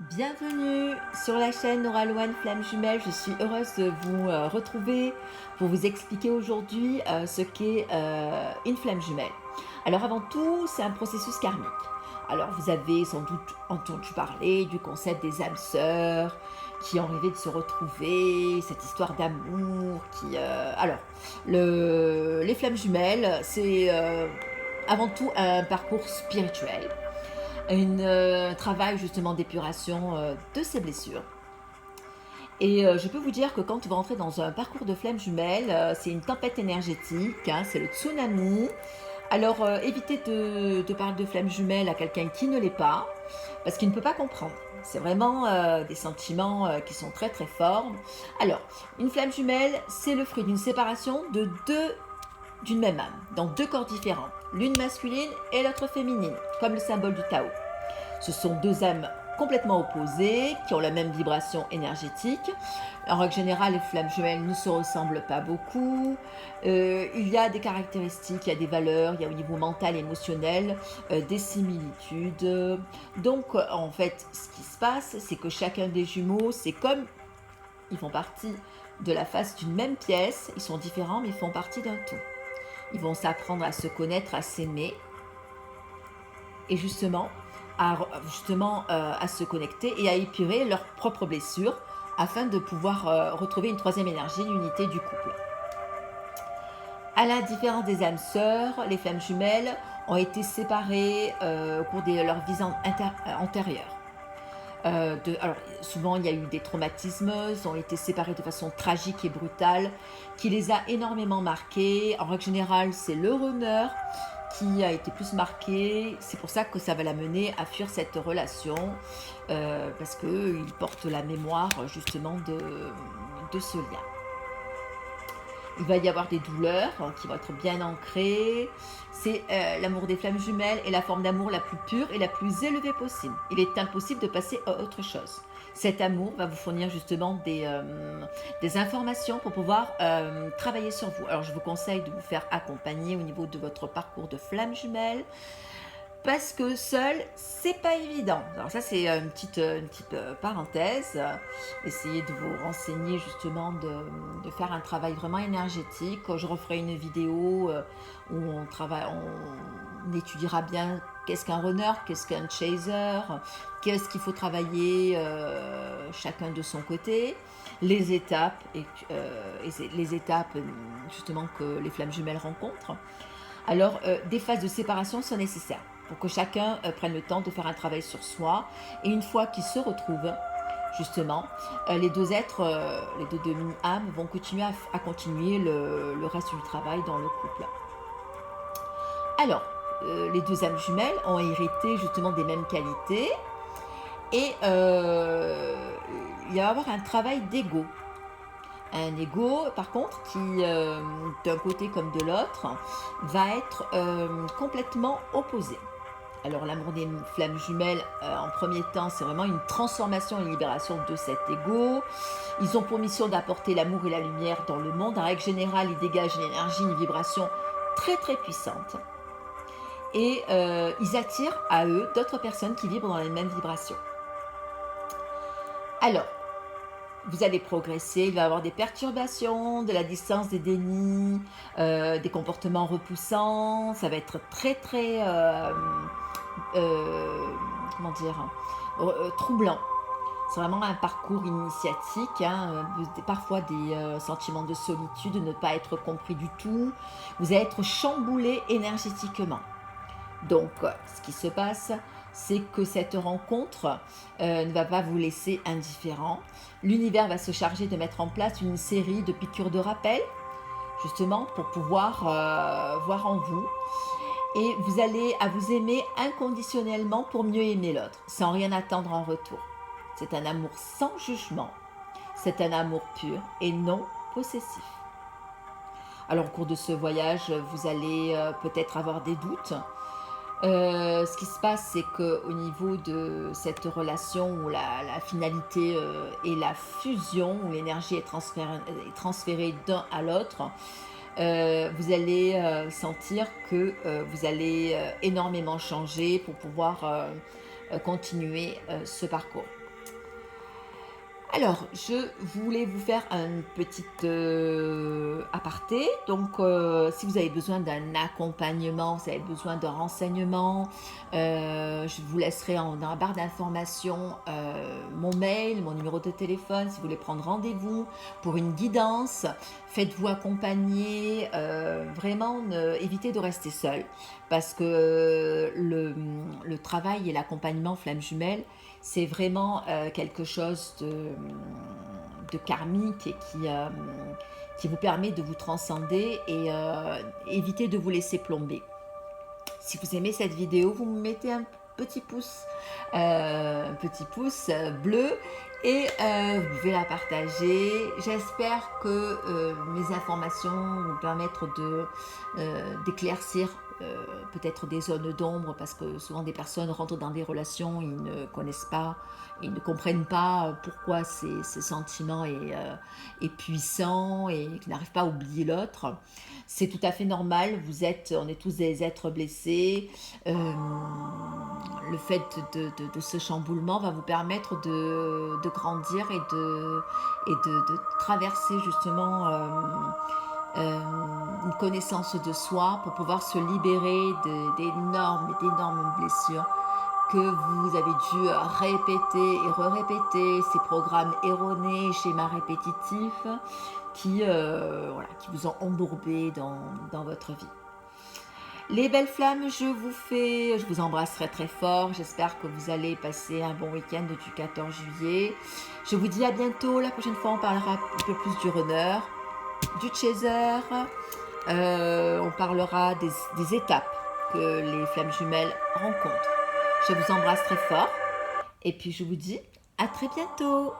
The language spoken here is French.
Bienvenue sur la chaîne Nora Loane Flamme Jumelle. Je suis heureuse de vous retrouver pour vous expliquer aujourd'hui ce qu'est une flamme jumelle. Alors avant tout, c'est un processus karmique. Alors vous avez sans doute entendu parler du concept des âmes sœurs qui ont rêvé de se retrouver, cette histoire d'amour les flammes jumelles, c'est avant tout un parcours spirituel, un travail justement d'épuration de ces blessures. Et je peux vous dire que quand vous rentrez dans un parcours de flammes jumelles, c'est une tempête énergétique, hein, c'est le tsunami. Alors évitez de parler de flammes jumelles à quelqu'un qui ne l'est pas, parce qu'il ne peut pas comprendre. C'est vraiment des sentiments qui sont très très forts. Alors, une flamme jumelle, c'est le fruit d'une séparation d'une même âme, donc deux corps différents, l'une masculine et l'autre féminine, comme le symbole du Tao. Ce sont deux âmes complètement opposées, qui ont la même vibration énergétique. En règle générale, les flammes jumelles ne se ressemblent pas beaucoup. Il y a des caractéristiques, il y a des valeurs, il y a au niveau mental, émotionnel, des similitudes. Donc, en fait, ce qui se passe, c'est que chacun des jumeaux, c'est comme ils font partie de la face d'une même pièce, ils sont différents, mais ils font partie d'un tout. Ils vont s'apprendre à se connaître, à s'aimer, et à se connecter et à épurer leurs propres blessures afin de pouvoir retrouver une troisième énergie, l'unité du couple. À la différence des âmes sœurs, les flammes jumelles ont été séparées au cours de leur vie antérieure. Alors, souvent, il y a eu des traumatismes, ils ont été séparés de façon tragique et brutale, qui les a énormément marqués. En règle générale, c'est le runner qui a été plus marqué. C'est pour ça que ça va l'amener à fuir cette relation, parce qu'il porte la mémoire justement de ce lien. Il va y avoir des douleurs qui vont être bien ancrées. C'est l'amour des flammes jumelles est la forme d'amour la plus pure et la plus élevée possible. Il est impossible de passer à autre chose. Cet amour va vous fournir justement des informations pour pouvoir travailler sur vous. Alors je vous conseille de vous faire accompagner au niveau de votre parcours de flammes jumelles, parce que seul, c'est pas évident. Alors ça, c'est une petite parenthèse. Essayez de vous renseigner justement, de faire un travail vraiment énergétique. Je referai une vidéo où on étudiera bien qu'est-ce qu'un runner, qu'est-ce qu'un chaser, qu'est-ce qu'il faut travailler chacun de son côté, les étapes, les étapes justement que les flammes jumelles rencontrent. Alors, des phases de séparation sont nécessaires pour que chacun prenne le temps de faire un travail sur soi. Et une fois qu'ils se retrouvent, justement, les deux êtres, les deux demi-âmes vont continuer à continuer le reste du travail dans le couple. Alors, les deux âmes jumelles ont hérité justement des mêmes qualités, et il va y avoir un travail d'ego. Un ego, par contre, qui, d'un côté comme de l'autre, va être complètement opposé. Alors l'amour des flammes jumelles, en premier temps, c'est vraiment une transformation et une libération de cet ego. Ils ont pour mission d'apporter l'amour et la lumière dans le monde. En règle générale, ils dégagent une énergie, une vibration très très puissante. Et ils attirent à eux d'autres personnes qui vibrent dans les mêmes vibrations. Alors, vous allez progresser, il va y avoir des perturbations, de la distance, des dénis, des comportements repoussants. Ça va être très très euh, comment dire, troublant. C'est vraiment un parcours initiatique, hein, parfois des sentiments de solitude, de ne pas être compris du tout. Vous allez être chamboulé énergétiquement. Donc, ce qui se passe, c'est que cette rencontre ne va pas vous laisser indifférent. L'univers va se charger de mettre en place une série de piqûres de rappel, justement, pour pouvoir voir en vous. Et vous allez à vous aimer inconditionnellement pour mieux aimer l'autre, sans rien attendre en retour. C'est un amour sans jugement. C'est un amour pur et non possessif. Alors, au cours de ce voyage, vous allez peut-être avoir des doutes. Ce qui se passe, c'est qu'au niveau de cette relation où la finalité est la fusion, où l'énergie est transférée d'un à l'autre, vous allez sentir que vous allez énormément changer pour pouvoir continuer ce parcours. Alors, je voulais vous faire un petit aparté. Donc, si vous avez besoin d'un accompagnement, si vous avez besoin de renseignements, je vous laisserai dans la barre d'informations mon mail, mon numéro de téléphone. Si vous voulez prendre rendez-vous pour une guidance, faites-vous accompagner. Vraiment, évitez de rester seul parce que le travail et l'accompagnement flamme jumelle, c'est vraiment quelque chose de karmique et qui vous permet de vous transcender et éviter de vous laisser plomber. Si vous aimez cette vidéo, vous me mettez un petit pouce bleu et vous pouvez la partager. J'espère que mes informations vous permettront d'éclaircir peut-être des zones d'ombre, parce que souvent des personnes rentrent dans des relations, ils ne connaissent pas, ils ne comprennent pas pourquoi ce sentiment est puissant et qu'ils n'arrivent pas à oublier l'autre. C'est tout à fait normal, on est tous des êtres blessés. Le fait de ce chamboulement va vous permettre de grandir et de traverser justement une connaissance de soi pour pouvoir se libérer d'énormes blessures que vous avez dû répéter et répéter, ces programmes erronés, schémas répétitifs qui vous ont embourbé dans votre vie. Les belles flammes, je vous embrasse très fort. J'espère que vous allez passer un bon week-end du 14 juillet. Je vous dis à bientôt. La prochaine fois, on parlera un peu plus du runner, du chaser. On parlera des étapes que les flammes jumelles rencontrent. Je vous embrasse très fort. Et puis, je vous dis à très bientôt.